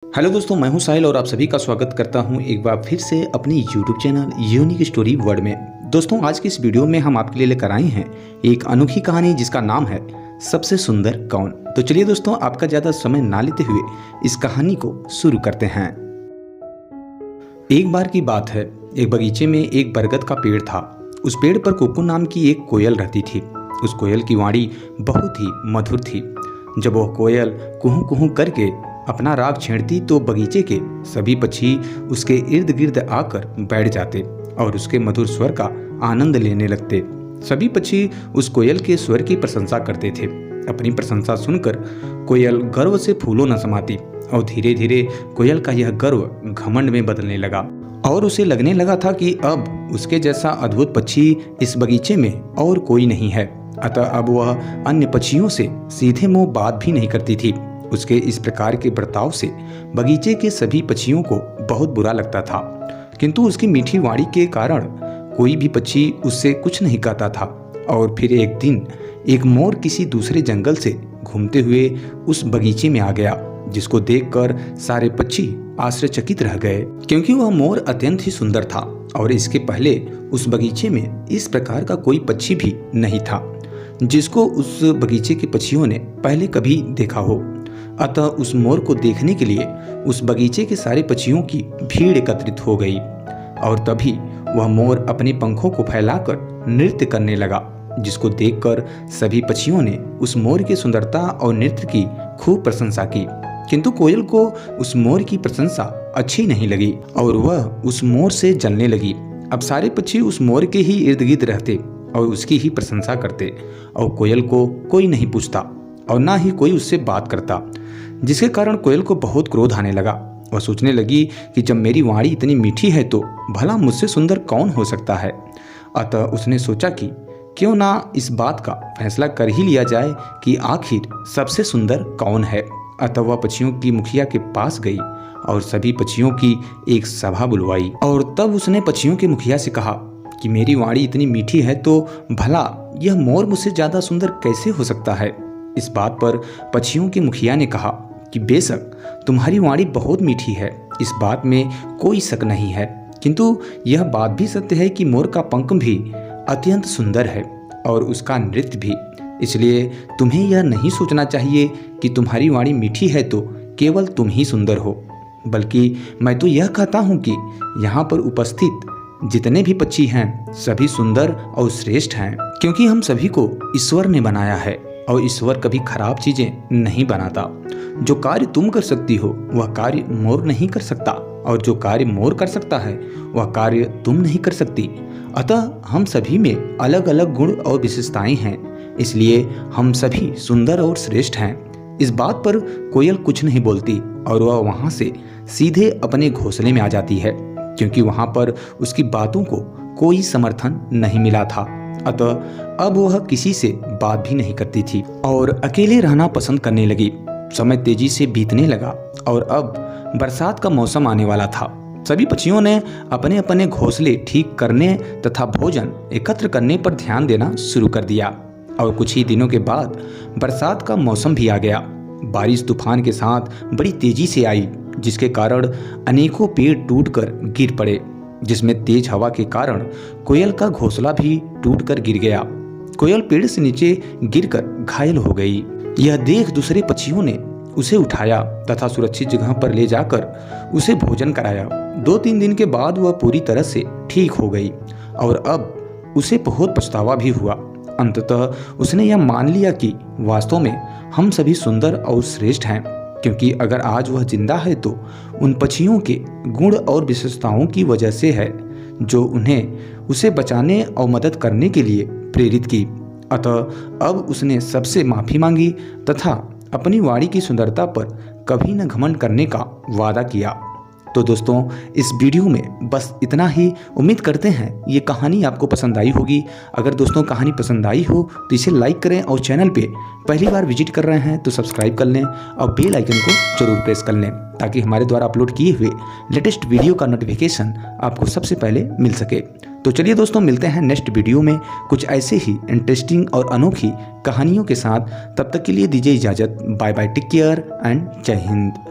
Hello दोस्तों, मैं हूं साहिल और आप सभी का स्वागत करता हूं एक बार फिर से अपने YouTube channel unique story world में। दोस्तों, आज की इस वीडियो में हम आपके लिए लेकर आए हैं एक अनोखी कहानी जिसका नाम है सबसे सुंदर कौन। तो चलिए दोस्तों, आपका ज़्यादा समय ना लेते हुए इस कहानी को शुरू करते हैं। एक बार की बात है, एक बगीचे में एक बरगद का पेड़ था। उस पेड़ पर कुकू नाम की एक कोयल रहती थी। उस कोयल की वाणी बहुत ही मधुर थी। जब वह कोयल कुहू कुहू करके अपना राग छेड़ती तो बगीचे के सभी पक्षी उसके इर्द गिर्द आकर बैठ जाते और उसके मधुर स्वर का आनंद लेने लगते। सभी पक्षी उस कोयल के स्वर की प्रशंसा करते थे। अपनी प्रशंसा सुनकर कोयल गर्व से फूलों न समाती और धीरे धीरे कोयल का यह गर्व घमंड में बदलने लगा और उसे लगने लगा था कि अब उसके जैसा अद्भुत पक्षी इस बगीचे में और कोई नहीं है। अतः अब वह अन्य पक्षियों से सीधे मुंह बात भी नहीं करती थी। उसके इस प्रकार के बर्ताव से बगीचे के सभी पक्षियों को बहुत बुरा लगता था, किंतु उसकी मीठी वाणी के कारण कोई भी पक्षी उससे कुछ नहीं कहता था। और फिर एक दिन एक मोर किसी दूसरे जंगल से घूमते हुए उस बगीचे में आ गया, जिसको देखकर सारे पक्षी आश्चर्यचकित रह गए, क्योंकि वह मोर अत्यंत ही सुंदर था और इसके पहले उस बगीचे में इस प्रकार का कोई पक्षी भी नहीं था जिसको उस बगीचे के पक्षियों ने पहले कभी देखा हो। अतः उस मोर को देखने के लिए उस बगीचे के सारे पक्षियों की भीड़ एकत्रित हो गई और तभी वह मोर अपने पंखों को फैलाकर नृत्य करने लगा, जिसको देखकर सभी पक्षियों ने उस मोर की सुंदरता और नृत्य की खूब प्रशंसा की। किंतु कोयल को उस मोर की प्रशंसा अच्छी नहीं लगी और वह उस मोर से जलने लगी। अब सारे पक्षी उस मोर के ही इर्द गिर्द रहते और उसकी ही प्रशंसा करते और कोयल को कोई नहीं पूछता और ना ही कोई उससे बात करता, जिसके कारण कोयल को बहुत क्रोध आने लगा। वह सोचने लगी कि जब मेरी वाणी इतनी मीठी है तो भला मुझसे सुंदर कौन हो सकता है। अतः उसने सोचा कि क्यों ना इस बात का फैसला कर ही लिया जाए कि आखिर सबसे सुंदर कौन है। अतः वह पक्षियों की मुखिया के पास गई और सभी पक्षियों की एक सभा बुलवाई और तब उसने पक्षियों के मुखिया से कहा कि मेरी वाणी इतनी मीठी है तो भला यह मोर मुझसे ज्यादा सुंदर कैसे हो सकता है। इस बात पर पक्षियों के मुखिया ने कहा कि बेशक तुम्हारी वाणी बहुत मीठी है, इस बात में कोई शक नहीं है, किंतु यह बात भी सत्य है कि मोर का पंख भी अत्यंत सुंदर है और उसका नृत्य भी। इसलिए तुम्हें यह नहीं सोचना चाहिए कि तुम्हारी वाणी मीठी है तो केवल तुम ही सुंदर हो, बल्कि मैं तो यह कहता हूँ कि यहाँ पर उपस्थित जितने भी पक्षी हैं सभी सुंदर और श्रेष्ठ हैं, क्योंकि हम सभी को ईश्वर ने बनाया है और ईश्वर कभी खराब चीजें नहीं बनाता। जो कार्य तुम कर सकती हो वह कार्य मोर नहीं कर सकता और जो कार्य मोर कर सकता है वह कार्य तुम नहीं कर सकती। अतः हम सभी में अलग अलग गुण और विशेषताएं हैं, इसलिए हम सभी सुंदर और श्रेष्ठ हैं। इस बात पर कोयल कुछ नहीं बोलती और वह वहां से सीधे अपने घोंसले में आ जाती है, क्योंकि वहां पर उसकी बातों को कोई समर्थन नहीं मिला था। अतः अब वह किसी से बात भी नहीं करती थी और अकेले रहना पसंद करने लगी। समय तेजी से बीतने लगा और अब बरसात का मौसम आने वाला था। सभी पक्षियों ने अपने अपने घोंसले ठीक करने तथा भोजन एकत्र करने पर ध्यान देना शुरू कर दिया और कुछ ही दिनों के बाद बरसात का मौसम भी आ गया। बारिश तूफान के साथ बड़ी तेजी से आई, जिसके कारण अनेकों पेड़ टूटकर गिर पड़े, जिसमें तेज हवा के कारण कोयल का घोंसला भी टूटकर गिर गया। कोयल पेड़ से नीचे गिरकर घायल हो गई। यह देख दूसरे पक्षियों ने उसे उठाया तथा सुरक्षित जगह पर ले जाकर उसे भोजन कराया। 2-3 दिन के बाद वह पूरी तरह से ठीक हो गई और अब उसे बहुत पछतावा भी हुआ। अंततः उसने यह मान लिया कि वास्तव में हम सभी सुंदर और श्रेष्ठ हैं, क्योंकि अगर आज वह जिंदा है तो उन पक्षियों के गुण और विशेषताओं की वजह से है जो उन्हें उसे बचाने और मदद करने के लिए प्रेरित की। अतः अब उसने सबसे माफ़ी मांगी तथा अपनी वाणी की सुंदरता पर कभी न घमंड करने का वादा किया। तो दोस्तों, इस वीडियो में बस इतना ही। उम्मीद करते हैं ये कहानी आपको पसंद आई होगी। अगर दोस्तों कहानी पसंद आई हो तो इसे लाइक करें और चैनल पे पहली बार विजिट कर रहे हैं तो सब्सक्राइब कर लें और बेल आइकन को जरूर प्रेस कर लें, ताकि हमारे द्वारा अपलोड किए हुए लेटेस्ट वीडियो का नोटिफिकेशन आपको सबसे पहले मिल सके। तो चलिए दोस्तों, मिलते हैं नेक्स्ट वीडियो में कुछ ऐसे ही इंटरेस्टिंग और अनोखी कहानियों के साथ। तब तक के लिए दीजिए इजाज़त। Bye bye, take care and जय हिंद।